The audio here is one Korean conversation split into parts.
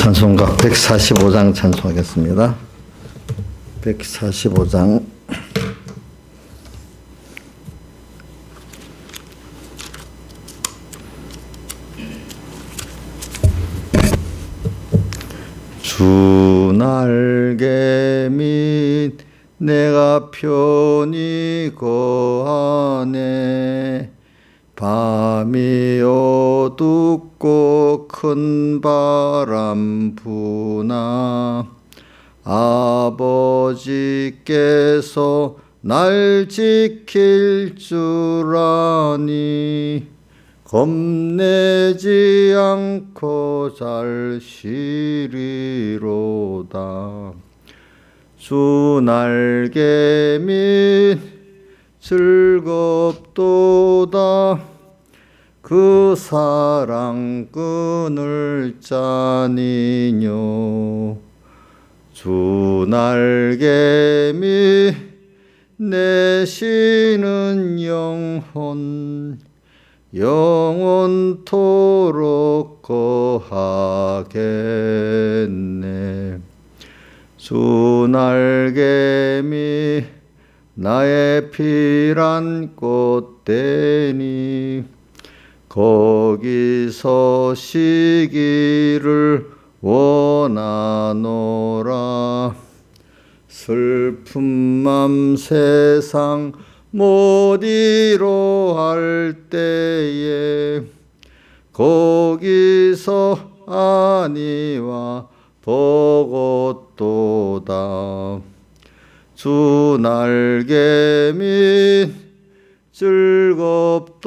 찬송가 145장 찬송하겠습니다. 145장. 주 날개 및 내가 편히 거하네. 밤이 어둡고 큰 바람 부나 아버지께서 날 지킬 줄 아니 겁내지 않고 잘 쉬리로다. 주 날개 및 즐겁도다. 그 사랑 끊을 자니뇨. 주 날개 및 내쉬는 영원토록 거하겠네. 주 날개 및 나의 피란 꽃대니 거기서 쉬기를 원하노라. 슬픈 맘 세상 못 이루할 때에 거기서 안위와 복었도다. 주 날개 및 즐겁도다.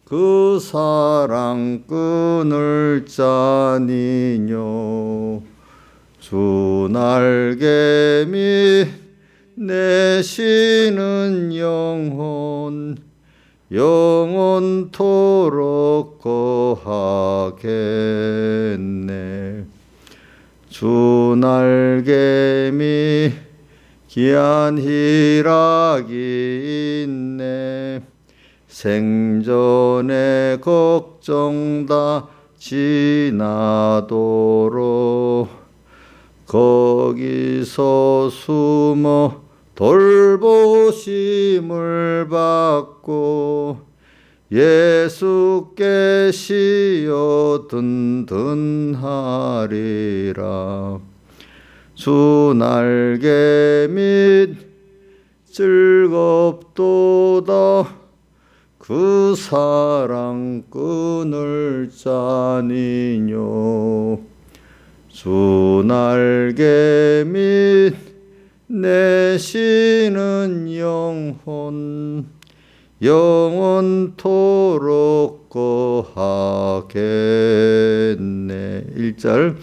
그 사랑 끊을 자니뇨. 주 날개 및 내쉬는 영원토록 거하겠네. 주 날개 및 귀한 희락이 있네. 생전의 걱정 다 지나도록 거기서 숨어 돌보심을 받고 예수께 쉬어 든든하리라. 주 날개 및 즐겁도다. 그 사랑 끊을 자니뇨. 주 날개 및 내쉬는 영원토록 거하겠네. 1절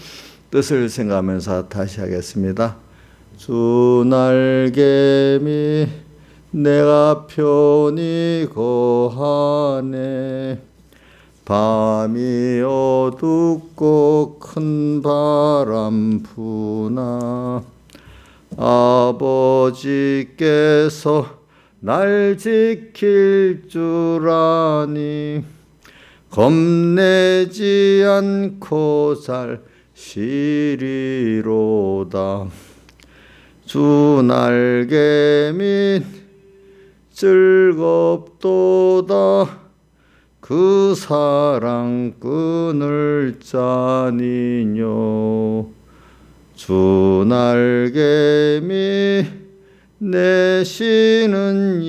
뜻을 생각하면서 다시 하겠습니다. 주 날개 및 내가 편히 거하네. 밤이 어둡고 큰 바람 부나 아버지께서 날 지킬 줄 아니 겁내지 않고 잘 쉬리로다. 주 날개 및 즐겁도다. 그 사랑 끊을 자니뇨. 주 날개 및 내쉬는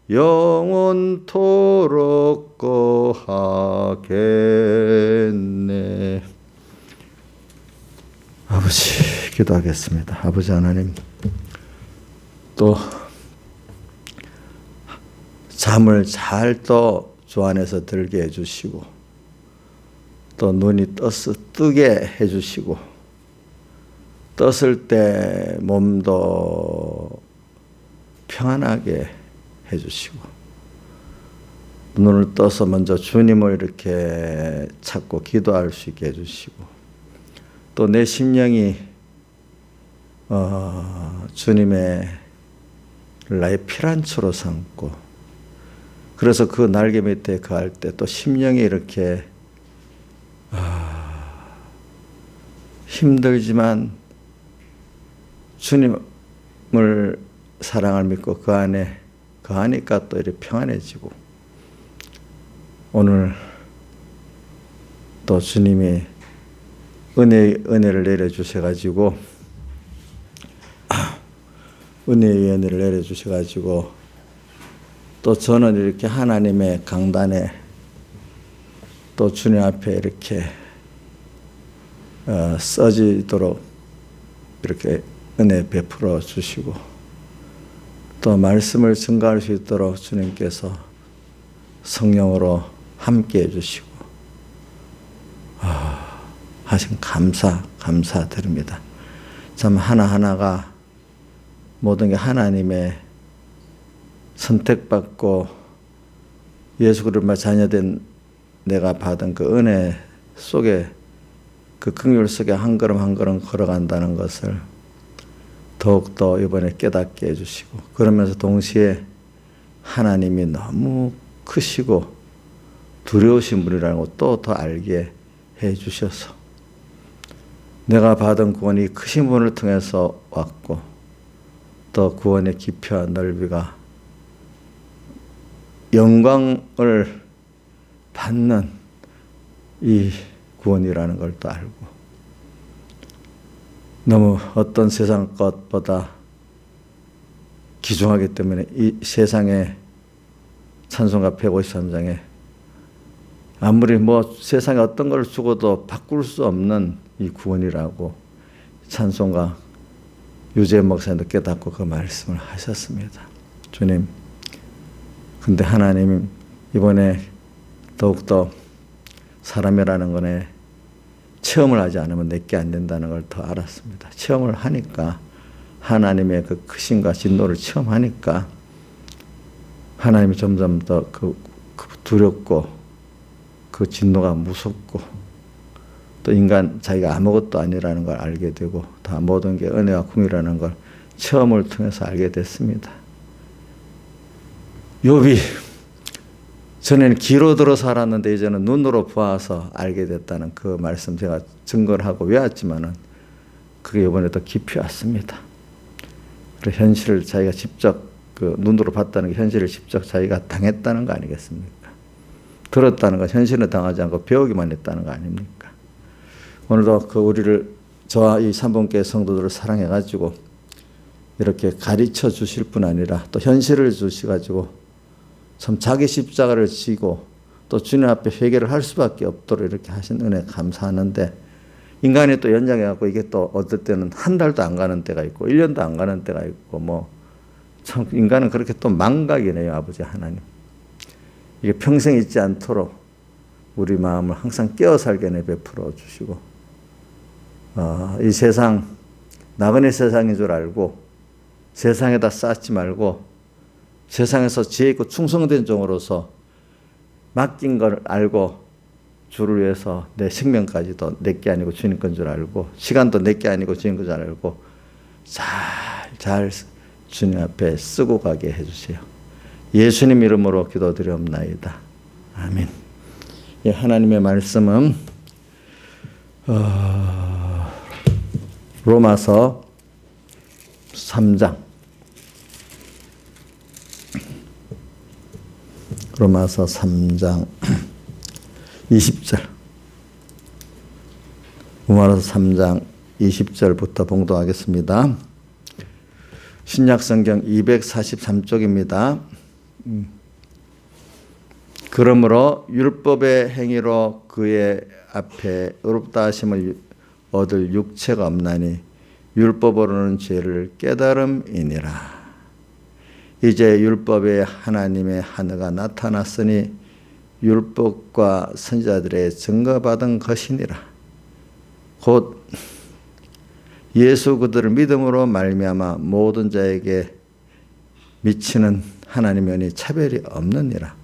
영원토록 거하겠네. 아버지, 기도하겠습니다. 아버지 하나님, 또 잠을 잘 또 주 안에서 들게 해주시고 또 눈이 뜨게 해주시고 떴을 때 몸도 평안하게 해주시고 눈을 떠서 먼저 주님을 이렇게 찾고 기도할 수 있게 해주시고 또 내 심령이 주님의 나의 피란초로 삼고 그래서 그 날개 밑에 거할 때 또 심령이 이렇게 힘들지만 주님을 사랑을 믿고 그 안에 거하니까 또 이렇게 평안해지고, 오늘 또 주님이 은혜를 내려주셔가지고, 은혜의 은혜를 내려주셔가지고, 또 저는 이렇게 하나님의 강단에 또 주님 앞에 이렇게 써지도록 이렇게 은혜 베풀어 주시고, 또 말씀을 증거할 수 있도록 주님께서 성령으로 함께 해주시고 하신 감사드립니다. 참 하나하나가 모든 게 하나님의 선택받고 예수 그리스도의 자녀된 내가 받은 그 은혜 속에, 그 긍휼 속에 한 걸음 한 걸음 걸어간다는 것을 더욱더 이번에 깨닫게 해주시고, 그러면서 동시에 하나님이 너무 크시고 두려우신 분이라는 걸 또 더 알게 해주셔서, 내가 받은 구원이 크신 분을 통해서 왔고, 또 구원의 깊이와 넓이가 영광을 받는 이 구원이라는 걸 또 알고, 너무 어떤 세상 것보다 귀중하기 때문에 이 세상의 찬송가 153장에 아무리 세상에 어떤 걸 주고도 바꿀 수 없는 이 구원이라고 찬송가 유재 목사님도 깨닫고 그 말씀을 하셨습니다. 주님, 근데 하나님 이번에 더욱더 사람이라는 거네 체험을 하지 않으면 내게 안 된다는 걸 더 알았습니다. 체험을 하니까, 하나님의 그 크심과 진노를 체험하니까 하나님이 점점 더 두렵고 그 진노가 무섭고, 또 인간 자기가 아무것도 아니라는 걸 알게 되고, 다 모든 게 은혜와 궁이라는 걸 체험을 통해서 알게 됐습니다. 욥이 전에는 귀로 들어 살았는데 이제는 눈으로 보아서 알게 됐다는 그 말씀 제가 증거를 하고 외웠지만은 그게 이번에 더 깊이 왔습니다. 그래서 현실을 자기가 직접 그 눈으로 봤다는 게 현실을 직접 자기가 당했다는 거 아니겠습니까? 들었다는 건 현실은 당하지 않고 배우기만 했다는 거 아닙니까? 오늘도 저와 이 삼봉교회 성도들을 사랑해가지고 이렇게 가르쳐 주실 뿐 아니라 또 현실을 주셔가지고 참 자기 십자가를 지고 또 주님 앞에 회개를 할 수밖에 없도록 이렇게 하신 은혜 감사하는데, 인간이 또 연장해갖고 이게 또 어떨 때는 한 달도 안 가는 때가 있고 1년도 안 가는 때가 있고 참 인간은 그렇게 또 망각이네요. 아버지 하나님, 이게 평생 있지 않도록 우리 마음을 항상 깨어 살게 베풀어 주시고, 이 세상 나그네 세상인 줄 알고 세상에다 쌓지 말고 세상에서 지혜 있고 충성된 종으로서 맡긴 걸 알고 주를 위해서 내 생명까지도 내게 아니고 주님 건 줄 알고, 시간도 내게 아니고 주님 건 줄 알고 잘 주님 앞에 쓰고 가게 해주세요. 예수님 이름으로 기도드리옵나이다. 아멘. 예, 하나님의 말씀은 로마서 3장 로마서 3장 20절, 로마서 3장 20절부터 봉독하겠습니다. 신약성경 243쪽입니다. 그러므로 율법의 행위로 그의 앞에 의롭다 하심을 얻을 육체가 없나니 율법으로는 죄를 깨달음이니라. 이제 율법에 하나님의 하늘가 나타났으니 율법과 선지자들의 증거받은 것이니라. 곧 예수 그들을 믿음으로 말미암아 모든 자에게 미치는 하나님의 은혜의 차별이 없느니라.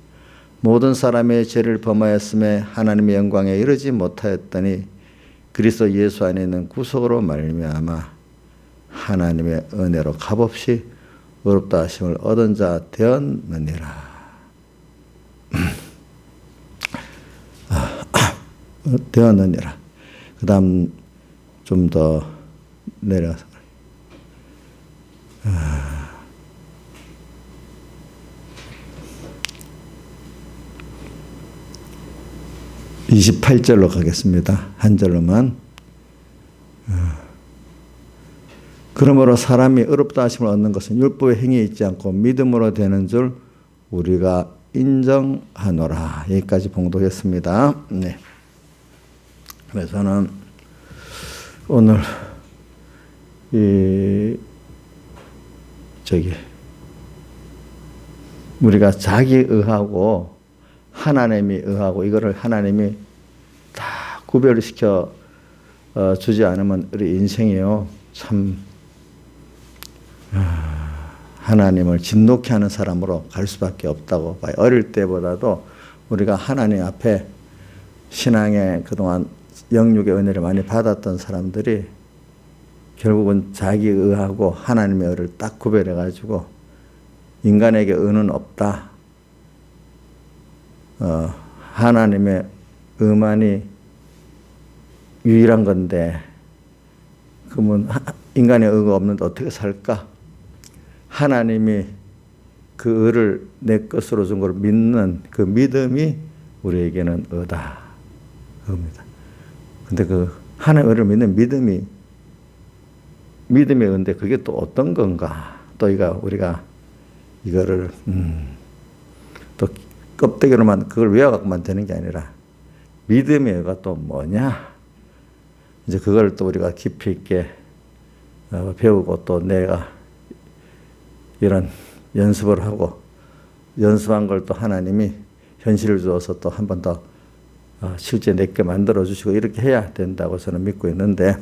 모든 사람의 죄를 범하였음에 하나님의 영광에 이르지 못하였더니 그리스도 예수 안에 있는 구속으로 말미암아 하나님의 은혜로 값없이 의롭다 하심을 얻은 자 되었느니라. 되었느니라. 그 다음 좀 더 내려서 28절로 가겠습니다. 한 절로만. 그러므로 사람이 의롭다 하심을 얻는 것은 율법의 행위에 있지 않고 믿음으로 되는 줄 우리가 인정하노라. 여기까지 봉독했습니다. 네. 그래서는 오늘 우리가 자기 의하고 하나님이 의하고 이거를 하나님이 다 구별시켜 주지 않으면 우리 인생이요 참 하나님을 진노케 하는 사람으로 갈 수밖에 없다고 봐요. 어릴 때보다도 우리가 하나님 앞에 신앙의 그동안 영육의 은혜를 많이 받았던 사람들이 결국은 자기 의하고 하나님의 의를 딱 구별해 가지고 인간에게 의는 없다. 하나님의 의만이 유일한 건데 그러면 인간의 의가 없는데 어떻게 살까? 하나님이 그 의를 내 것으로 준 걸 믿는 그 믿음이 우리에게는 의다. 의입니다. 근데 그 하나님의 의를 믿는 믿음의 의인데 그게 또 어떤 건가? 또 우리가 이거를 또 껍데기로만 그걸 외워갖고만 되는 게 아니라 믿음의 의가 또 뭐냐? 이제 그걸 또 우리가 깊이 있게 배우고 또 내가 이런 연습을 하고 연습한 걸 또 하나님이 현실을 주어서 또 한 번 더 실제 내게 만들어 주시고 이렇게 해야 된다고 저는 믿고 있는데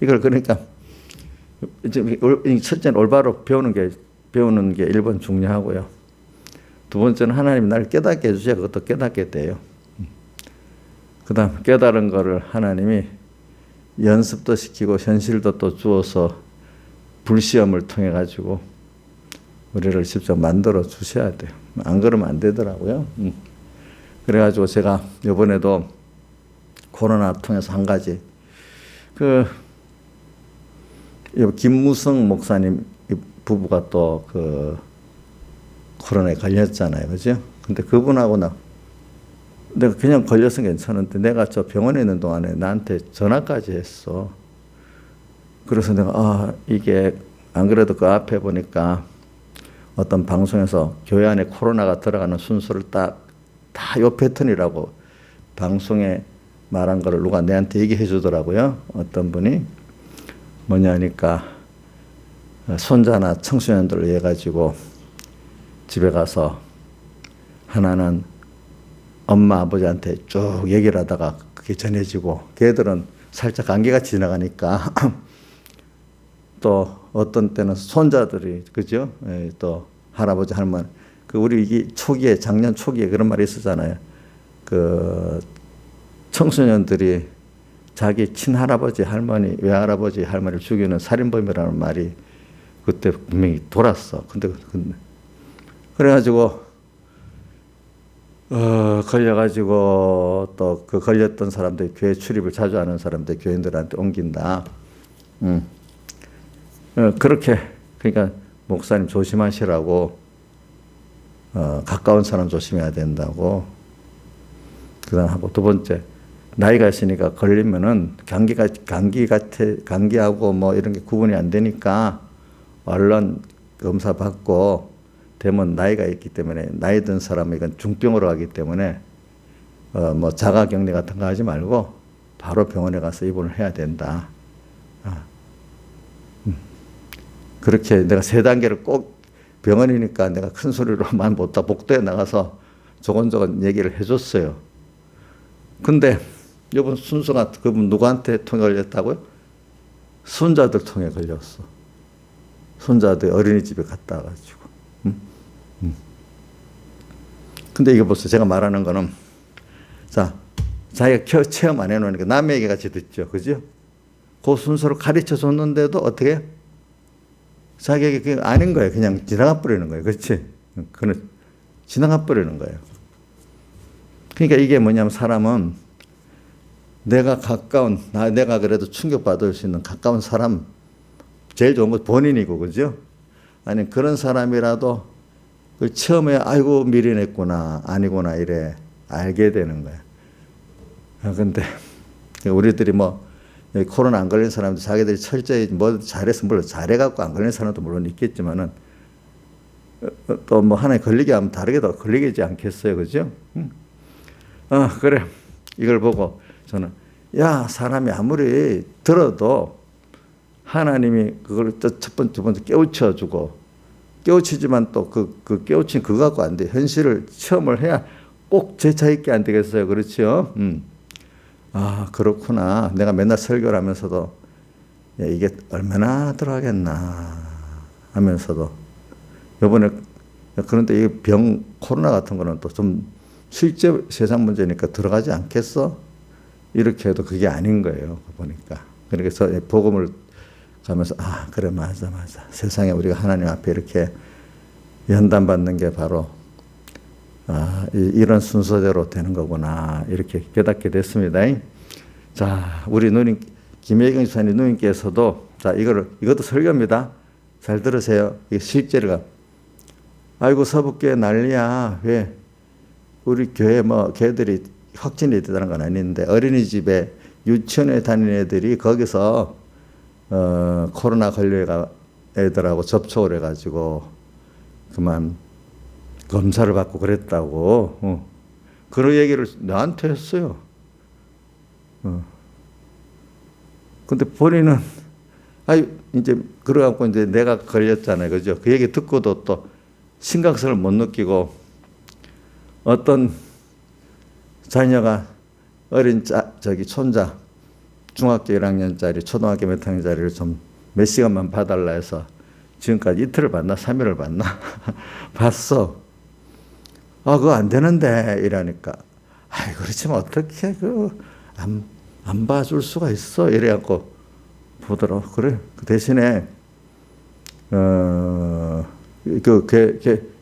이걸 그러니까 첫째는 올바로 배우는 게 1번 중요하고요. 두 번째는 하나님이 나를 깨닫게 해주셔야 그것도 깨닫게 돼요. 그 다음 깨달은 거를 하나님이 연습도 시키고 현실도 또 주어서 불시험을 통해 가지고 우리를 직접 만들어 주셔야 돼요. 안 그러면 안 되더라고요. 그래가지고 제가 이번에도 코로나 통해서 한 가지 김무성 목사님 부부가 또 코로나에 걸렸잖아요. 그죠? 근데 그분하고 내가 그냥 걸렸으면 괜찮은데 내가 저 병원에 있는 동안에 나한테 전화까지 했어. 그래서 내가 이게 안 그래도 그 앞에 보니까 어떤 방송에서 교회 안에 코로나가 들어가는 순서를 다 요 패턴이라고 방송에 말한 거를 누가 내한테 얘기해 주더라고요. 어떤 분이 뭐냐니까 손자나 청소년들을 위해 가지고 집에 가서 하나는 엄마 아버지한테 쭉 얘기를 하다가 그게 전해지고 걔들은 살짝 감기가 지나가니까 또 어떤 때는 손자들이 그죠? 또 할아버지 할머니 우리 이게 초기에 작년 초기에 그런 말이 있었잖아요. 청소년들이 자기 친할아버지 할머니 외할아버지 할머니를 죽이는 살인범이라는 말이 그때 분명히 돌았어. 근데 그래가지고 걸려가지고 또 그 걸렸던 사람들이 교회 출입을 자주 하는 사람들 교인들한테 옮긴다. 그렇게 그러니까 목사님 조심하시라고 가까운 사람 조심해야 된다고 그다음 하고 두 번째 나이가 있으니까 걸리면은 감기하고 뭐 이런 게 구분이 안 되니까 얼른 검사 받고 되면 나이가 있기 때문에 나이 든 사람은 이건 중병으로 하기 때문에 뭐 자가격리 같은 거 하지 말고 바로 병원에 가서 입원을 해야 된다. 그렇게 내가 3단계를 꼭 병원이니까 내가 큰 소리로만 못다 복도에 나가서 조곤조곤 얘기를 해줬어요. 근데 이번 순서가 그분 누구한테 통해 걸렸다고요? 손자들 통해 걸렸어. 손자들 어린이집에 갔다 와가지고. 근데 이거 보세요. 제가 말하는 거는 자기가 체험 안 해놓으니까 남의 얘기 같이 듣죠. 그죠? 그 순서를 가르쳐 줬는데도 어떻게 자기에게 그게 아닌 거예요. 그냥 지나가 버리는 거예요. 그렇지? 그는 지나가 버리는 거예요. 그러니까 이게 뭐냐면 사람은 내가 가까운, 내가 그래도 충격받을 수 있는 가까운 사람, 제일 좋은 건 본인이고, 그죠? 아니, 그런 사람이라도 그 처음에 아이고, 미련했구나, 아니구나, 이래 알게 되는 거야. 근데 우리들이 뭐, 코로나 안 걸린 사람도 자기들이 철저히 뭐 잘해서, 물론 잘해갖고 안 걸린 사람도 물론 있겠지만은, 또 뭐 하나에 걸리게 하면 다르게 더 걸리지 않겠어요, 그죠? 그래. 이걸 보고 저는, 야, 사람이 아무리 들어도 하나님이 그걸 첫 번째, 두 번째 깨우쳐주고, 깨우치지만 또 그 깨우친 그거 갖고 안 돼. 현실을 체험을 해야 꼭 재차 있게 안 되겠어요. 그렇죠? 그렇구나. 내가 맨날 설교를 하면서도, 야, 이게 얼마나 들어가겠나 하면서도, 요번에, 그런데 이 코로나 같은 거는 또 좀 실제 세상 문제니까 들어가지 않겠어? 이렇게 해도 그게 아닌 거예요. 보니까. 그래서 복음을 가면서, 그래, 맞아. 세상에 우리가 하나님 앞에 이렇게 연단받는 게 바로, 이런 순서대로 되는 거구나. 이렇게 깨닫게 됐습니다. 자, 우리 누님, 김혜경 집사님 누님께서도, 자, 이것도 설교입니다. 잘 들으세요. 이게 실제로가. 아이고, 서북교회 난리야. 왜? 우리 교회 걔들이 확진이 되다는 건 아닌데, 어린이집에 유치원에 다니는 애들이 거기서, 코로나 걸려 애들하고 접촉을 해가지고, 그만 검사를 받고 그랬다고. 그런 얘기를 나한테 했어요. 근데 본인은, 이제, 그래갖고 이제 내가 걸렸잖아요. 그죠? 그 얘기 듣고도 또 심각성을 못 느끼고, 어떤 자녀가 손자, 중학교 1학년짜리, 초등학교 몇 학년짜리를 좀 몇 시간만 봐달라 해서 지금까지 이틀을 봤나? 3일을 봤나? 봤어. 그거 안 되는데, 이러니까. 그렇지만 어떻게 안 봐줄 수가 있어? 이래갖고 보더라고. 그래. 그 대신에,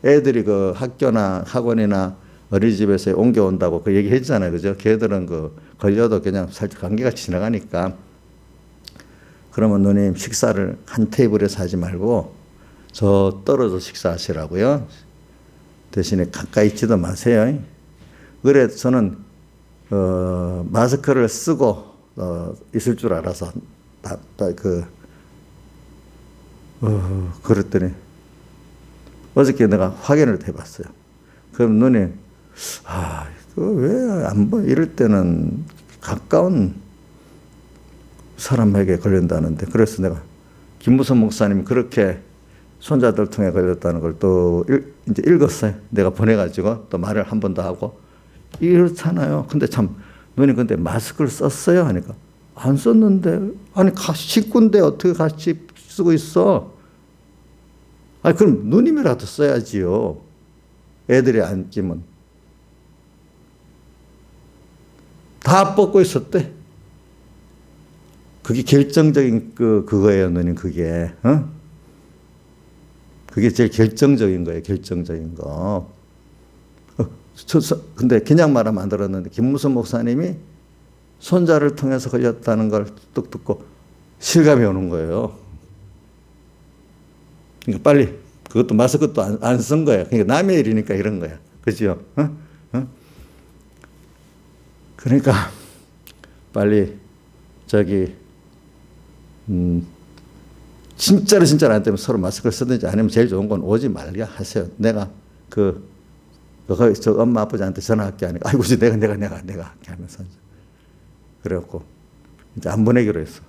애들이 그 학교나 학원이나 어린이집에서 옮겨온다고 그 얘기 했잖아요. 그죠? 걔들은 걸려도 그냥 살짝 감기가 지나가니까. 그러면 누님 식사를 한 테이블에서 하지 말고 저 떨어져 식사하시라고요. 대신에 가까이 있지도 마세요. 그래, 저는, 마스크를 쓰고, 있을 줄 알아서, 그랬더니, 어저께 내가 확인을 해봤어요. 그럼 누님, 왜 안 봐? 이럴 때는 가까운 사람에게 걸린다는데. 그래서 내가 김무선 목사님이 그렇게 손자들 통해 걸렸다는 걸 또 이제 읽었어요. 내가 보내가지고 또 말을 한 번 더 하고. 이렇잖아요. 근데 참, 누님 근데 마스크를 썼어요? 하니까 안 썼는데. 아니, 식구인데 어떻게 같이 쓰고 있어? 그럼 누님이라도 써야지요. 애들이 안 끼면. 다 벗고 있었대. 그게 결정적인 그거예요, 누님, 그게. 그게 제일 결정적인 거예요, 결정적인 거. 근데 그냥 말하면 안 들었는데, 김무선 목사님이 손자를 통해서 걸렸다는 걸 뚝 듣고 실감이 오는 거예요. 그러니까 빨리, 그것도 마스크도 안 쓴 거예요. 그러니까 남의 일이니까 이런 거야. 그죠? 그러니까 빨리 진짜로 안 되면 서로 마스크를 쓰든지 아니면 제일 좋은 건 오지 말게 하세요. 내가 저 엄마 아버지한테 전화할게 하니까 아이고 내가 할게 하면서 그래갖고 이제 안 보내기로 했어.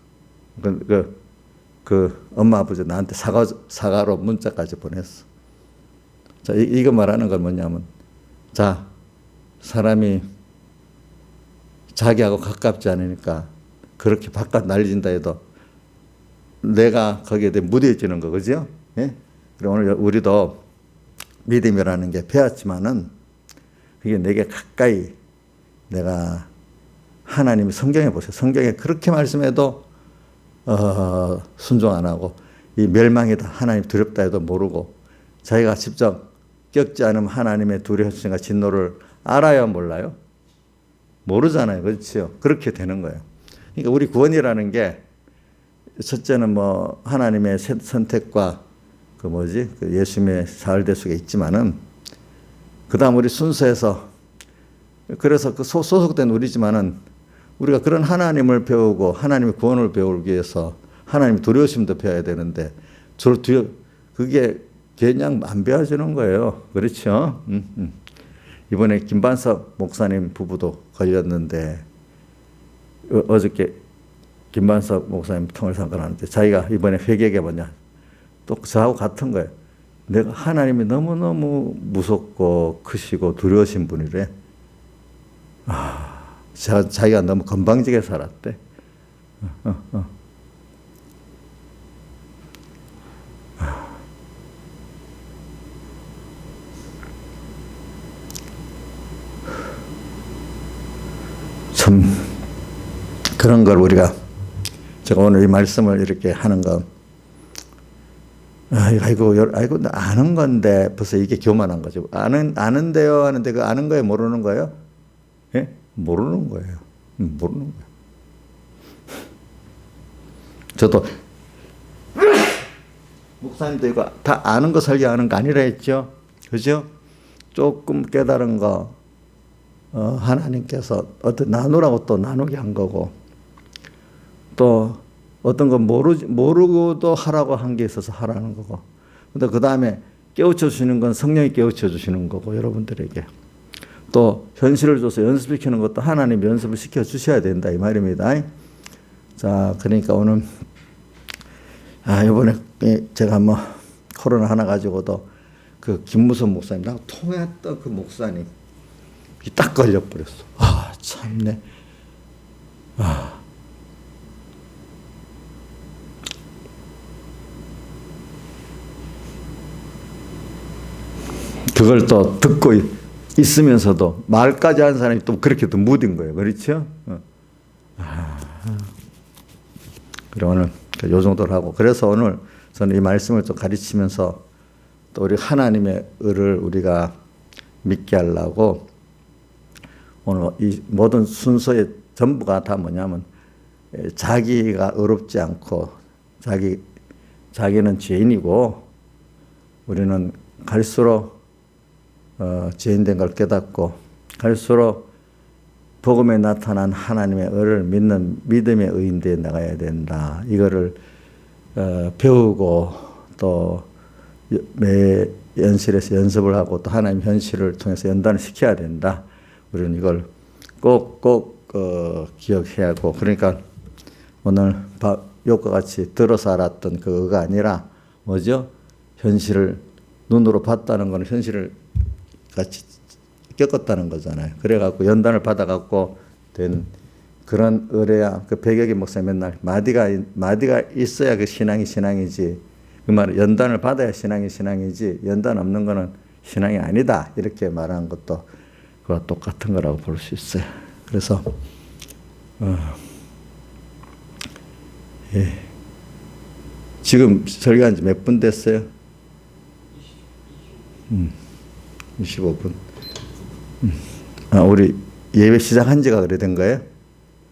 그 엄마 아버지 나한테 사과로 문자까지 보냈어. 자, 이거 말하는 건 뭐냐면, 자, 사람이 자기하고 가깝지 않으니까 그렇게 바깥 날린다 해도 내가 거기에 대해 무뎌지는 거, 그죠? 예? 그리고 오늘 우리도 믿음이라는 게 배웠지만은 그게 내게 가까이 내가 하나님이 성경에 보세요. 성경에 그렇게 말씀해도 순종 안 하고 이 멸망이다, 하나님 두렵다 해도 모르고 자기가 직접 겪지 않으면 하나님의 두려움과 진노를 알아야 몰라요? 모르잖아요. 그렇죠? 그렇게 되는 거예요. 그러니까 우리 구원이라는 게 첫째는 뭐 하나님의 선택과 그 예수님의 사흘대 속에 있지만은 그다음 우리 순서에서 그래서 그 소속된 우리지만은 우리가 그런 하나님을 배우고 하나님의 구원을 배우기 위해서 하나님의 두려우심도 배워야 되는데 그게 그냥 안 배워지는 거예요. 그렇죠? 이번에 김반석 목사님 부부도 걸렸는데 어저께 김반석 목사님 통을 상관하는데 자기가 이번에 회개가 뭐냐 또 저하고 같은 거예요. 내가 하나님이 너무너무 무섭고 크시고 두려우신 분이래. 자기가 너무 건방지게 살았대. 참 그런 걸 우리가 제가 오늘 이 말씀을 이렇게 하는 거 아이고 아는 건데 벌써 이게 교만한 거죠. 아는데요 하는데 그 아는 거에 모르는 거예요? 예? 모르는 거예요. 모르는 거예요. 저도 목사님도 이거 다 아는 거 살기 아는 거 아니라 했죠. 그죠? 조금 깨달은 거 하나님께서 어떤 나누라고 또 나누게 한 거고 또 어떤 거 모르고도 하라고 한 게 있어서 하라는 거고 근데 그 다음에 깨우쳐 주시는 건 성령이 깨우쳐 주시는 거고 여러분들에게 또 현실을 줘서 연습시키는 것도 하나님 연습을 시켜 주셔야 된다 이 말입니다. 자 그러니까 오늘 이번에 제가 뭐 코로나 하나 가지고도 그 김무선 목사님 나하고 통했던 그 목사님 딱 걸려버렸어. 참네. 그걸 또 듣고 있으면서도 말까지 한 사람이 또 그렇게 또 무딘 거예요. 그렇죠? 그래 오늘 요 정도로 하고 그래서 오늘 저는 이 말씀을 또 가르치면서 또 우리 하나님의 의를 우리가 믿게 하려고 오늘 이 모든 순서의 전부가 다 뭐냐면 자기가 의롭지 않고 자기는 죄인이고 우리는 갈수록 죄인된 걸 깨닫고 갈수록 복음에 나타난 하나님의 의를 믿는 믿음의 의인되어 나가야 된다. 이거를 배우고 또 매 연실에서 연습을 하고 또 하나님 현실을 통해서 연단을 시켜야 된다. 우리는 이걸 꼭 기억해야 하고 그러니까 오늘 욕과 같이 들어서 알았던 그 의가 아니라 뭐죠? 현실을 눈으로 봤다는 것은 현실을 같이 겪었다는 거잖아요. 그래갖고 연단을 받아갖고 된 그런 의뢰야. 그 백여기 목사 맨날 마디가 있어야 그 신앙이 신앙이지. 그 말은 연단을 받아야 신앙이 신앙이지. 연단 없는 거는 신앙이 아니다. 이렇게 말한 것도 그와 똑같은 거라고 볼 수 있어요. 그래서 지금 설교한 지 몇 분 됐어요? 25분. 우리 예배 시작한 지가 그래 된 거예요?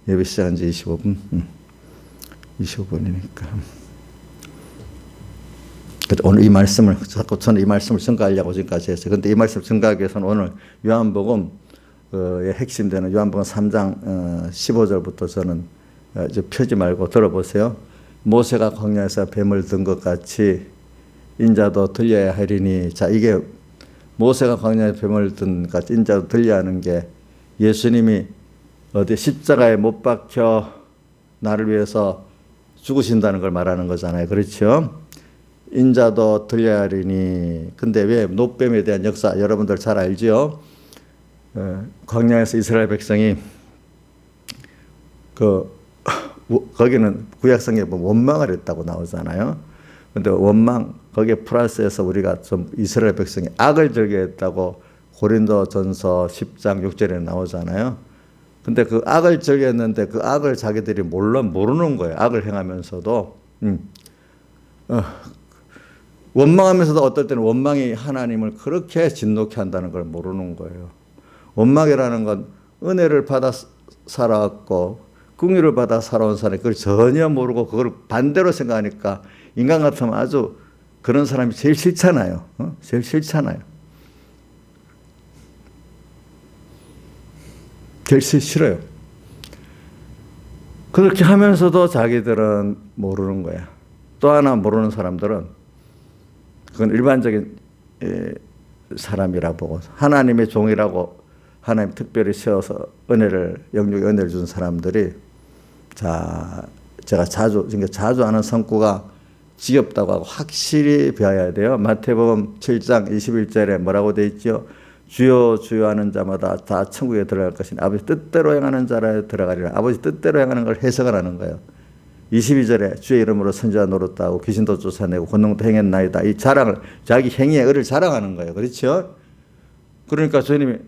예배 시작한 지 25분? 25분이니까. 오늘 이 말씀을, 자꾸 저는 이 말씀을 증가하려고 지금까지 했어요. 그런데 이 말씀을 증가하기 위해서는 오늘 요한복음의 핵심되는 요한복음 3장 15절부터 저는 이제 펴지 말고 들어보세요. 모세가 광야에서 뱀을 든 것 같이 인자도 들려야 하리니. 자, 이게 모세가 광야에 뱀을 든 것 같이 인자도 들려야 하는 게 예수님이 어디 십자가에 못 박혀 나를 위해서 죽으신다는 걸 말하는 거잖아요. 그렇죠? 인자도 들려야 하리니. 근데 왜 노뱀에 대한 역사 여러분들 잘 알지요? 광야에서 이스라엘 백성이 거기는 구약성경에 보면 원망을 했다고 나오잖아요. 근데 원망 거기에 플러스해서 우리가 좀 이스라엘 백성이 악을 즐겨했다고 고린도전서 10장 6절에 나오잖아요. 근데 그 악을 즐겼는데 그 악을 자기들이 모르는 거예요. 악을 행하면서도 원망하면서도 어떨 때는 원망이 하나님을 그렇게 진노케 한다는 걸 모르는 거예요. 원망이라는 건 은혜를 받아 살아왔고 긍휼을 받아 살아온 사람이 그걸 전혀 모르고 그걸 반대로 생각하니까 인간 같으면 아주 그런 사람이 제일 싫잖아요. 제일 싫잖아요. 제일 싫어요. 그렇게 하면서도 자기들은 모르는 거야. 또 하나 모르는 사람들은 그건 일반적인 사람이라 보고 하나님의 종이라고 하나님 특별히 세워서 영육의 은혜를 준 사람들이 제가 자주 하는 성구가 지겹다고 하고 확실히 배워야 돼요. 마태복음 7장 21절에 뭐라고 돼 있죠? 주여 주여 하는 자마다 다 천국에 들어갈 것이니 아버지 뜻대로 행하는 자라 들어가리라. 아버지 뜻대로 행하는 걸 해석을 하는 거예요. 22절에 주의 이름으로 선지자 노릇다 하고 귀신도 쫓아내고 권능도 행했나이다. 이 자랑을 자기 행위의 의를 자랑하는 거예요. 그렇죠? 그러니까 주님이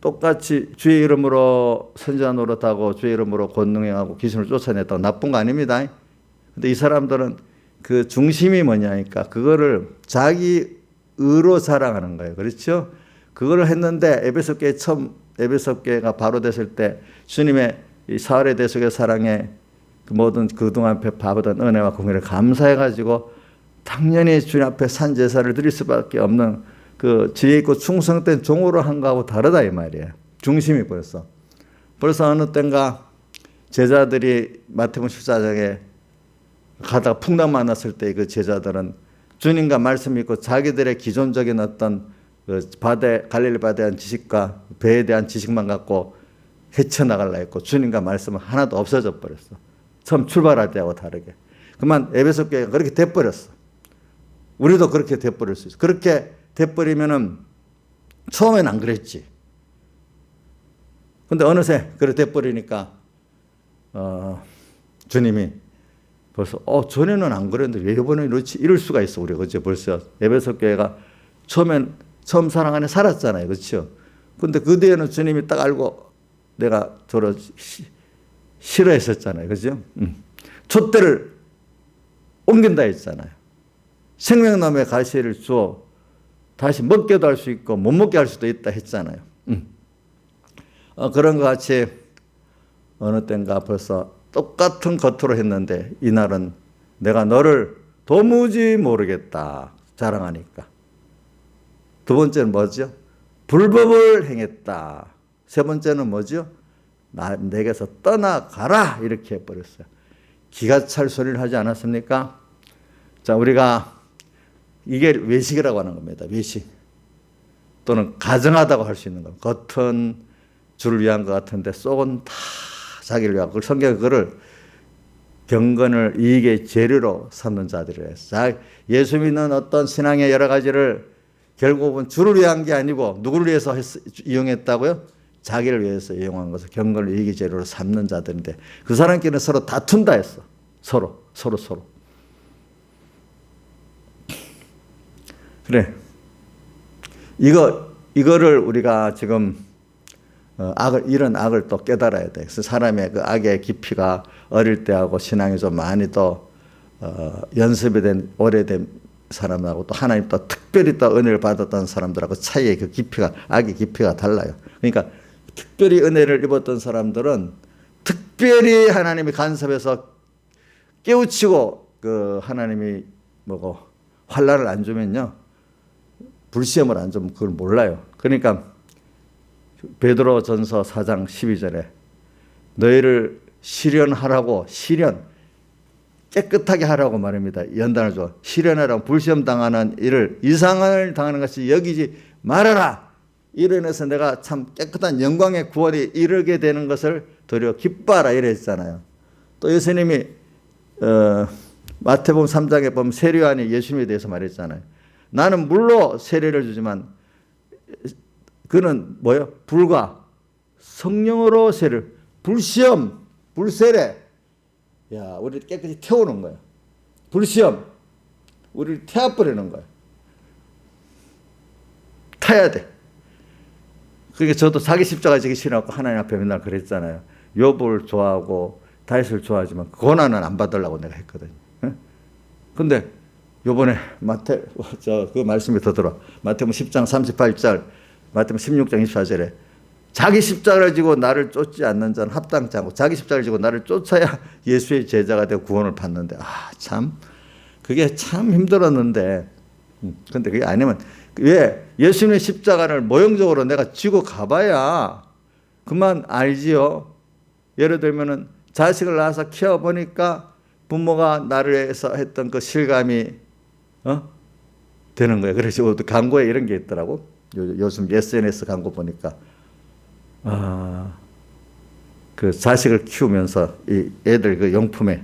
똑같이 주의 이름으로 선지자 노릇하고 주의 이름으로 권능 행하고 귀신을 쫓아냈다고 나쁜 거 아닙니다. 근데 이 사람들은 그 중심이 뭐냐니까 그거를 자기 의로 자랑하는 거예요. 그렇죠? 그걸 했는데 에베소 교회가 바로 됐을 때 주님의 이 사흘의 대속의 사랑에 그 모든 그동안 베푸던 은혜와 공의를 감사해가지고 당연히 주님 앞에 산 제사를 드릴 수밖에 없는 그 지혜 있고 충성된 종으로 한 거하고 다르다 이 말이에요. 중심이 벌써 어느 땐가 제자들이 마태복음 14장에 가다가 풍랑 만났을 때 그 제자들은 주님과 말씀 믿고 자기들의 기존적인 어떤 그 갈릴리 바다에 대한 지식과 배에 대한 지식만 갖고 헤쳐나가려 했고 주님과 말씀은 하나도 없어져 버렸어. 처음 출발할 때하고 다르게. 그만 에베소 교회가 그렇게 돼버렸어. 우리도 그렇게 돼버릴 수 있어. 그렇게 돼버리면은 처음엔 안 그랬지. 근데 어느새 그렇게 돼버리니까 주님이 벌써 전에는 안 그랬는데 왜 이번에 이럴 수가 있어. 우리가 그죠? 벌써 에베소 교회가 처음 사랑 안에 살았잖아요. 그렇죠? 근데 그 뒤에는 주님이 딱 알고 내가 저를 싫어했었잖아요. 그죠? 촛대를 옮긴다 했잖아요. 생명나무의 가시를 주어 다시 먹게도 할 수 있고 못 먹게 할 수도 있다 했잖아요. 그런 것 같이 어느 땐가 벌써 똑같은 겉으로 했는데 이날은 내가 너를 도무지 모르겠다 자랑하니까. 두 번째는 뭐죠? 불법을 행했다. 세 번째는 뭐죠? 내게서 떠나가라 이렇게 해버렸어요. 기가 찰 소리를 하지 않았습니까? 자, 우리가 이게 외식이라고 하는 겁니다. 외식 또는 가정하다고 할 수 있는 겁니다. 겉은 주를 위한 것 같은데 속은 다 자기를 위하고 성경이 그거를 경건을 이익의 재료로 삼는 자들이에요. 예수 믿는 어떤 신앙의 여러 가지를 결국은 주를 위한 게 아니고 누구를 위해서 이용했다고요? 자기를 위해서 이용한 것을 경건을 이익의 재료로 삼는 자들인데 그 사람끼리는 서로 다툰다 했어. 서로. 그래. 이거를 우리가 지금 이런 악을 또 깨달아야 돼. 그래서 사람의 그 악의 깊이가 어릴 때하고 신앙이 좀 많이 또 연습이 된 오래된 사람하고 또 하나님 또 특별히 또 은혜를 받았던 사람들하고 차이의 그 깊이가 악의 깊이가 달라요. 그러니까 특별히 은혜를 입었던 사람들은 특별히 하나님이 간섭해서 깨우치고 그 하나님이 환난을 안 주면요 불시험을 안 주면 그걸 몰라요. 그러니까 베드로전서 4장 12절에 너희를 시련하라고 깨끗하게 하라고 말합니다. 연단을 줘. 시련하라고 불시험 당하는 일을 이상을 당하는 것이 여기지 말아라. 이로 인해서 내가 참 깨끗한 영광의 구원이 이르게 되는 것을 도리어 기뻐하라 이랬잖아요. 또 예수님이 마태복음 3장에 보면 세례요한이 예수님에 대해서 말했잖아요. 나는 물로 세례를 주지만 그는 뭐예요? 불과 성령으로 세례를 불시험, 불세례. 야, 우리를 깨끗이 태우는 거야. 불시험, 우리를 태워버리는 거야. 타야 돼. 그러니까 저도 자기 십자가 지기 싫어하고 하나님 앞에 맨날 그랬잖아요. 욥을 좋아하고 다윗을 좋아하지만 고난은 안 받으려고 내가 했거든요. 근데 요번에 그 말씀이 더 들어. 마태복음 10장 38절, 마태복음 16장 24절에 자기 십자가를 지고 나를 쫓지 않는 자는 합당치 않고 자기 십자가를 지고 나를 쫓아야 예수의 제자가 되고 구원을 받는데 참 그게 참 힘들었는데 근데 그게 아니면 왜 예수님의 십자가를 모형적으로 내가 지고 가봐야 그만 알지요. 예를 들면은 자식을 낳아서 키워보니까 부모가 나를 위해서 했던 그 실감이 되는 거예요. 그래서 광고에 이런 게 있더라고. 요즘 SNS 광고 보니까 그 자식을 키우면서 이 애들 그 용품에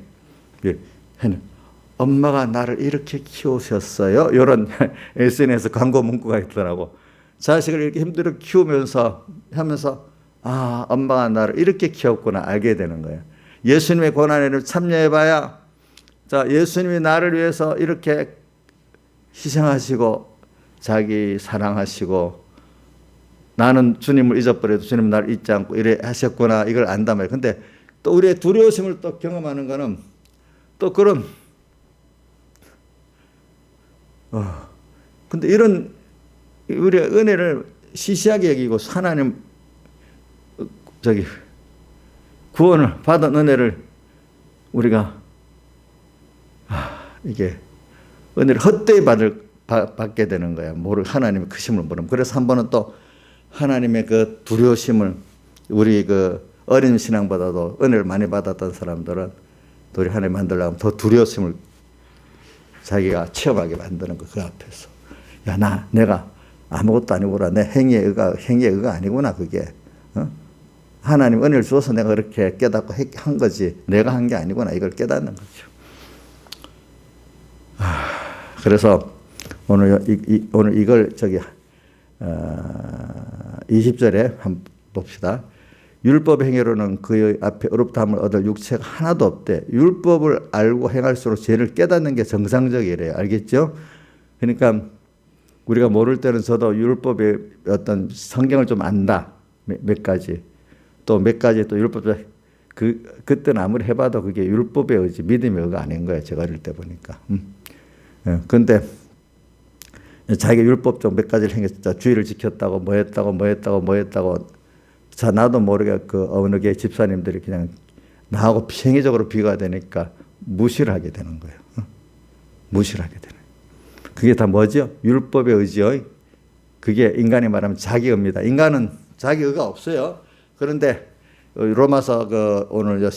엄마가 나를 이렇게 키우셨어요. 이런 SNS 광고 문구가 있더라고. 자식을 이렇게 힘들어 키우면서 하면서 엄마가 나를 이렇게 키웠구나 알게 되는 거예요. 예수님의 고난에는 참여해봐야 자 예수님이 나를 위해서 이렇게 희생하시고 자기 사랑하시고 나는 주님을 잊어버려도 주님 나를 잊지 않고 이래 하셨구나 이걸 안단 말이에요. 근데 또 우리의 두려우심을 또 경험하는 거는 또 그런 근데 이런 우리의 은혜를 시시하게 여기고 하나님 구원을 받은 은혜를 우리가 이게 은혜를 헛되이 받게 되는 거야. 하나님의 크심을 모르면. 그래서 한 번은 또 하나님의 그 두려우심을 우리 그 어린 신앙보다도 은혜를 많이 받았던 사람들은 또 우리 하나님 만들려면 더 두려우심을 자기가 체험하게 만드는 거 그 앞에서. 야, 내가 아무것도 아니구나. 내 행위의 의가 아니구나, 그게. 하나님 은혜를 주어서 내가 그렇게 깨닫고 한 거지. 내가 한 게 아니구나. 이걸 깨닫는 거죠. 그래서 오늘 이걸 20절에 한번 봅시다. 율법 행위로는 그의 앞에 의롭다함을 얻을 육체가 하나도 없대. 율법을 알고 행할수록 죄를 깨닫는 게 정상적이래요. 알겠죠? 그러니까 우리가 모를 때는 저도 율법의 어떤 성경을 좀 안다. 몇 가지. 또 몇 가지 또 율법 그때는 아무리 해봐도 그게 율법의 의지, 믿음의 의가 아닌 거예요. 제가 어릴 때 보니까. 근데 자기가 율법 좀 몇 가지를 행했다. 주의를 지켰다고 뭐 했다고 자 나도 모르게 그 어느 게 집사님들이 그냥 나하고 행위적으로 비교가 되니까 무시를 하게 되는 거예요. 무시를 하게 되는. 그게 다 뭐죠? 율법의 의지요. 그게 인간이 말하면 자기의입니다. 인간은 자기의가 없어요. 그런데 로마서 오늘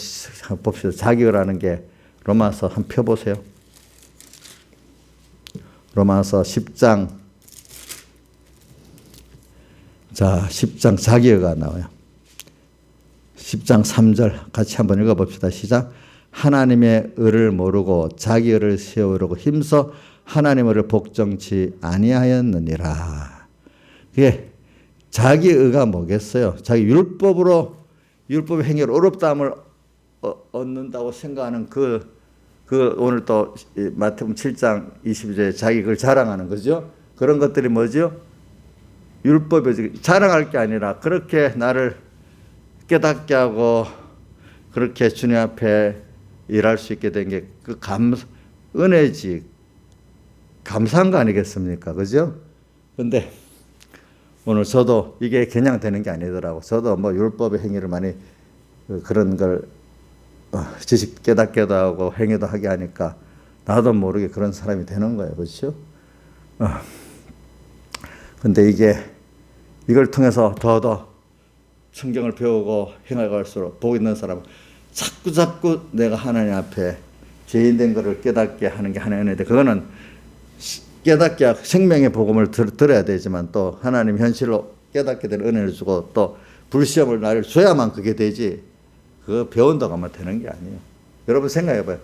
봅시다. 자기의라는 게 로마서 한번 펴보세요. 로마서 10장 10장 자기의가 나와요. 10장 3절 같이 한번 읽어봅시다. 시작. 하나님의 의를 모르고 자기의를 세우려고 힘써 하나님의 의를 복종치 아니하였느니라. 그게 자기의가 뭐겠어요? 자기 율법의 행위로 의롭다함을 얻는다고 생각하는 오늘 또 마태복음 7장 22절에 자기 그걸 자랑하는 거죠. 그런 것들이 뭐죠? 율법에 자랑할 게 아니라 그렇게 나를 깨닫게 하고 그렇게 주님 앞에 일할 수 있게 된 게 그 은혜지 감사한 거 아니겠습니까? 그죠? 근데 오늘 저도 이게 그냥 되는 게 아니더라고. 저도 뭐 율법의 행위를 많이 그런 걸 지식 깨닫게도 하고 행위도 하게 하니까 나도 모르게 그런 사람이 되는 거예요. 그렇죠? 근데 이걸 통해서 더 성경을 배우고 행해갈수록 보고 있는 사람은 자꾸 내가 하나님 앞에 죄인 된 것을 깨닫게 하는 게 하나의 은혜인데 그거는 깨닫게 생명의 복음을 들어야 되지만 또 하나님 현실로 깨닫게 될 은혜를 주고 또 불시험을 나를 줘야만 그게 되지 그거 배운다고 하면 되는 게 아니에요. 여러분 생각해봐요.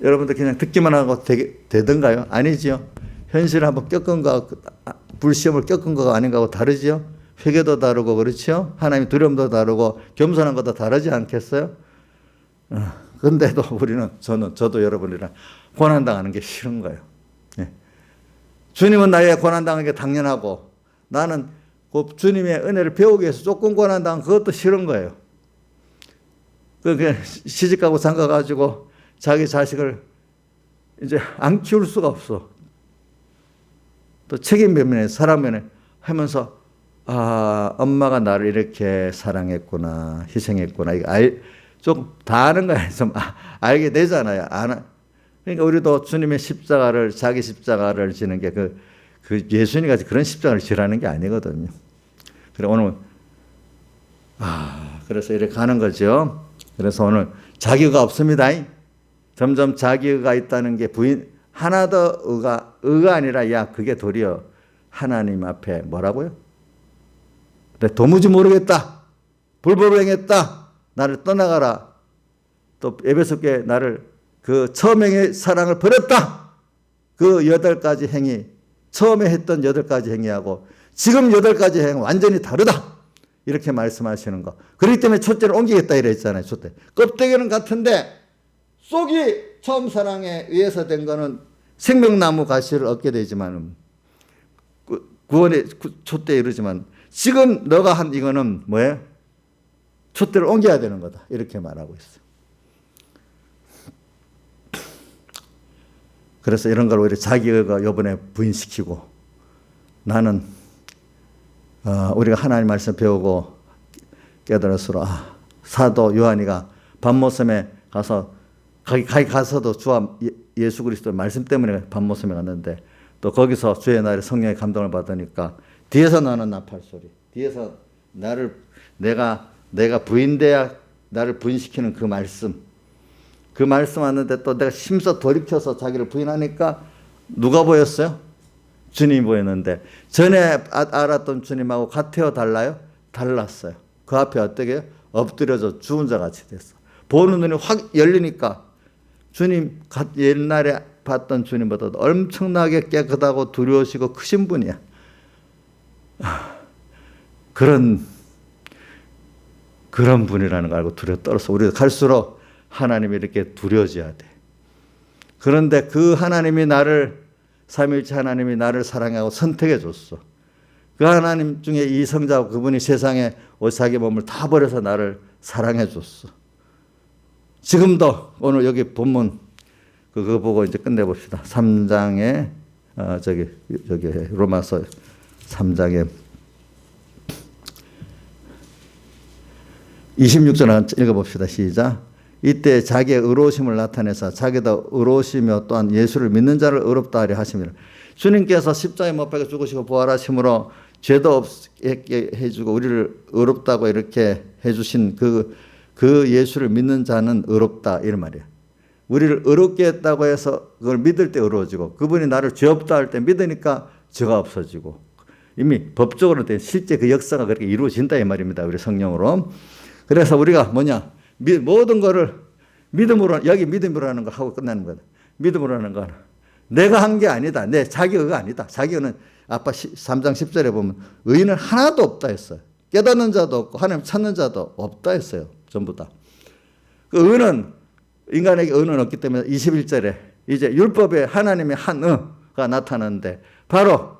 여러분들 그냥 듣기만 하고 되던가요? 아니지요. 현실을 한번 겪은 거 불시험을 겪은 거가 아닌가 하고 다르지요. 회개도 다르고 그렇죠. 하나님 두려움도 다르고 겸손한 것도 다르지 않겠어요? 근데도 우리는 저도 여러분이랑 고난당하는 게 싫은 거예요. 예. 주님은 나의 고난당하는 게 당연하고 나는 그 주님의 은혜를 배우기 위해서 조금 고난당한 그것도 싫은 거예요. 시집가고 장가가지고 자기 자식을 이제 안 키울 수가 없어. 또 책임 면에 사람 면에 하면서 엄마가 나를 이렇게 사랑했구나, 희생했구나. 이거 좀 다 아는 거야. 좀 알게 되잖아요. 그러니까 우리도 주님의 십자가를, 자기 십자가를 지는 게 그 예수님 같이 그런 십자가를 지라는 게 아니거든요. 그래 오늘 그래서 이렇게 가는 거죠. 그래서 오늘 자기가 없습니다. 점점 자기가 있다는 게 하나 더 의가 아니라 그게 도리어 하나님 앞에 뭐라고요? 도무지 모르겠다. 불법행했다. 나를 떠나가라. 또 에베소께 나를 그 처음의 사랑을 버렸다. 그 8가지 행위, 처음에 했던 8가지 행위하고 지금 8가지 행위 완전히 다르다. 이렇게 말씀하시는 거. 그렇기 때문에 촛대를 옮기겠다 이랬잖아요. 촛대. 껍데기는 같은데 속이 처음 사랑에 의해서 된 거는 생명나무 가시를 얻게 되지만 구원의 촛대에 이르지만 지금 너가 한 이거는 뭐예요? 촛대를 옮겨야 되는 거다. 이렇게 말하고 있어요. 그래서 이런 걸 오히려 자기가 이번에 부인시키고 나는 우리가 하나님 말씀 배우고 깨달을수록 사도 요한이가 밤모섬에 가서 가서도 주와 예수 그리스도의 말씀 때문에 밤모섬에 갔는데 또 거기서 주의 날에 성령의 감동을 받으니까 뒤에서 나는 나팔 소리, 뒤에서 내가 부인돼야 나를 부인시키는 그 말씀 왔는데 또 내가 힘써 돌이켜서 자기를 부인하니까 누가 보였어요? 주님이 보였는데 전에 알았던 주님하고 같아요, 달라요? 달랐어요. 그 앞에 어떻게 해요? 엎드려져 죽은 자 같이 됐어. 보는 눈이 확 열리니까 주님 옛날에 봤던 주님보다 엄청나게 깨끗하고 두려우시고 크신 분이야. 그런 분이라는 걸 알고 두려워 떨어서 우리가 갈수록 하나님이 이렇게 두려워져야 돼. 그런데 그 하나님이 삼위일체 하나님이 나를 사랑하고 선택해 줬어. 그 하나님 중에 이 성자고 그분이 세상에 자기 몸을 다 버려서 나를 사랑해 줬어. 지금도 오늘 여기 본문 그거 보고 이제 끝내봅시다. 3장에 저기 로마서 3장에 26절 읽어봅시다. 시작. 이때 자기의 의로우심을 나타내서 자기도 의로우시며 또한 예수를 믿는 자를 의롭다 하려 하심이라. 주님께서 십자가에 못 박혀 죽으시고 부활하심으로 죄도 없게 해주고 우리를 의롭다고 이렇게 해주신 그 예수를 믿는 자는 의롭다 이런 말이에요. 우리를 의롭게 했다고 해서 그걸 믿을 때 의로워지고 그분이 나를 죄 없다 할 때 믿으니까 죄가 없어지고 이미 법적으로 실제 그 역사가 그렇게 이루어진다 이 말입니다. 우리 성령으로. 그래서 우리가 모든 거를 믿음으로, 여기 믿음으로 하는 거 하고 끝나는 거다. 믿음으로 하는 건 내가 한 게 아니다. 내 자기 의가 아니다. 자기 의는 아빠 3장 10절에 보면 의인은 하나도 없다 했어요. 깨닫는 자도 없고 하나님 찾는 자도 없다 했어요. 전부 다. 그 의는 인간에게 의는 없기 때문에 21절에 이제 율법에 하나님의 한 의가 나타나는데 바로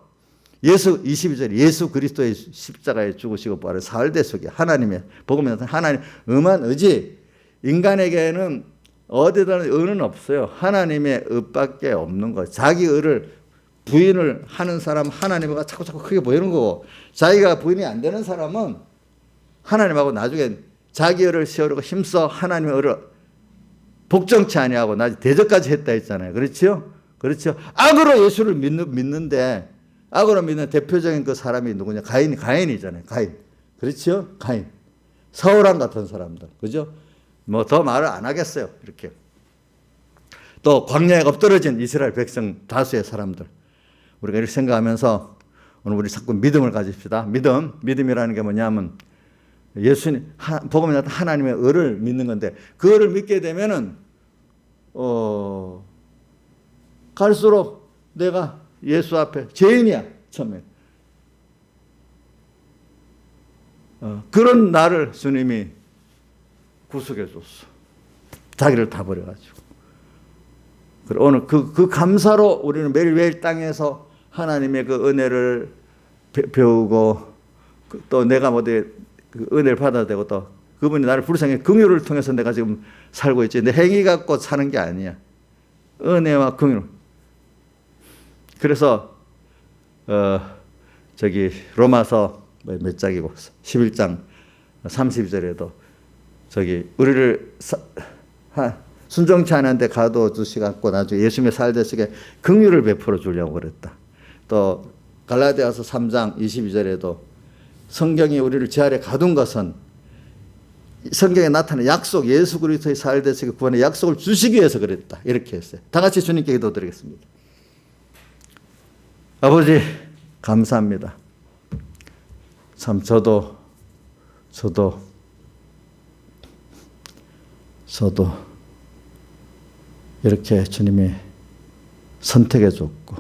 22절에 예수 그리스도의 십자가에 죽으시고 부활의 사흘대 속에 하나님의 복음에 나타난 하나님 의만 의지. 인간에게는 어디다는 의는 없어요. 하나님의 의밖에 없는 거예요. 자기 의를 부인을 하는 사람 하나님과 자꾸 크게 보이는 거고 자기가 부인이 안 되는 사람은 하나님하고 나중에 자기 의를 세우려고 힘써 하나님의 의를 복종치 아니하고 나중에 대적까지 했다 했잖아요. 그렇죠? 악으로 예수를 믿는데 악으로 믿는 대표적인 그 사람이 누구냐? 가인이잖아요. 가인. 그렇죠? 가인. 사울왕 같은 사람들. 그죠? 뭐 더 말을 안 하겠어요. 이렇게. 또 광야에 엎드러진 이스라엘 백성 다수의 사람들. 우리가 이렇게 생각하면서 오늘 우리 자꾸 믿음을 가집시다. 믿음이라는 게 뭐냐면 예수님, 복음에 나타난 하나님의 의를 믿는 건데 그 의를 믿게 되면은 갈수록 내가 예수 앞에 죄인이야. 처음에. 그런 나를 주님이 구속해 줬어. 자기를 다 버려가지고. 오늘 그 감사로 우리는 매일매일 땅에서 하나님의 그 은혜를 배우고 또 내가 그 은혜를 받아야 되고 또 그분이 나를 불쌍히 긍휼을 통해서 내가 지금 살고 있지. 내 행위 갖고 사는 게 아니야. 은혜와 긍휼. 그래서 로마서 몇 장이고 11장 32절에도 저기 우리를 순종치 않은데 가둬두시고 나중에 예수님의 살되시게 긍휼을 베풀어 주려고 그랬다. 또 갈라디아서 3장 22절에도 성경이 우리를 제 아래 가둔 것은 성경에 나타난 약속, 예수 그리스도의 살되시게 구원의 약속을 주시기 위해서 그랬다. 이렇게 했어요. 다 같이 주님께 기도드리겠습니다. 아버지 감사합니다. 참 저도 이렇게 주님이 선택해 줬고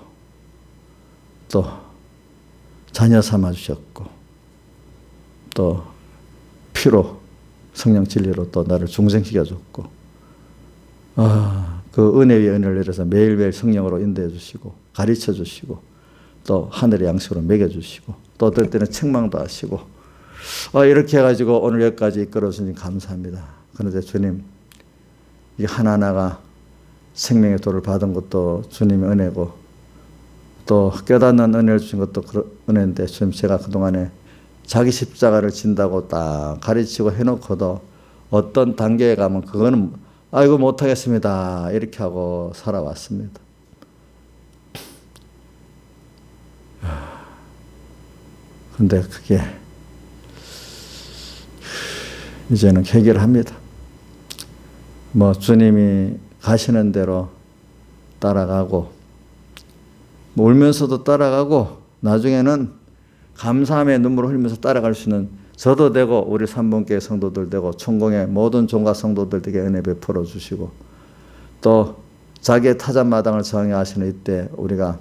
또 자녀 삼아 주셨고 또 피로 성령 진리로 또 나를 중생시켜 줬고 그 은혜 위에 은혜를 내려서 매일매일 성령으로 인도해 주시고 가르쳐 주시고 또 하늘의 양식으로 먹여 주시고 또 어떨 때는 책망도 하시고 이렇게 해가지고 오늘 여기까지 이끌어 주님 감사합니다. 그런데 주님 이 하나하나가 생명의 도를 받은 것도 주님의 은혜고 또 깨닫는 은혜를 주신 것도 은혜인데 주님 제가 그동안에 자기 십자가를 진다고 딱 가르치고 해놓고도 어떤 단계에 가면 그거는 아이고 못하겠습니다 이렇게 하고 살아왔습니다. 근데 그게 이제는 해결합니다. 주님이 가시는 대로 따라가고 울면서도 따라가고 나중에는 감사함의 눈물을 흘리면서 따라갈 수 있는 저도 되고 우리 삼분교회 성도들 되고 천공의 모든 종과 성도들에게 은혜 베풀어 주시고 또 자기의 타잔마당을 정해 하시는 이때 우리가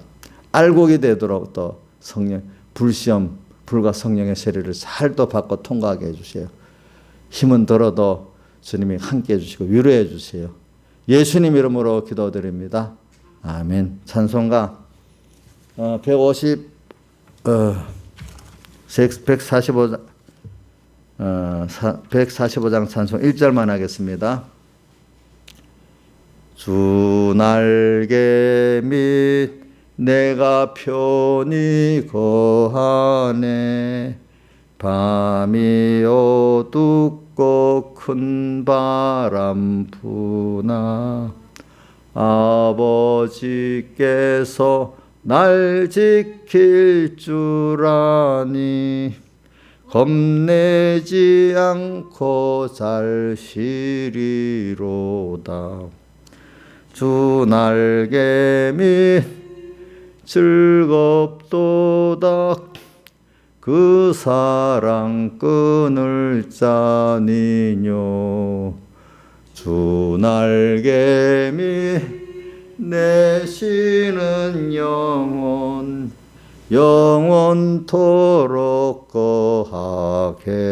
알곡이 되도록 또 성령 불시험 불과 성령의 세례를 잘 또 받고 통과하게 해주세요. 힘은 들어도 주님이 함께 해주시고 위로해 주세요. 예수님 이름으로 기도드립니다. 아멘. 찬송가 145장 145장 찬송 1절만 하겠습니다. 주 날개 및 내가 편히 거하네 밤이 어둡고 큰 바람 부나 아버지께서 날 지킬 줄 아니 겁내지 않고 잘 쉬리로다. 주 날개 밑 즐겁도다. 그 사랑 끊을 자니뇨. 주 날개 밑 내 쉬는 영원토록 거하겠네.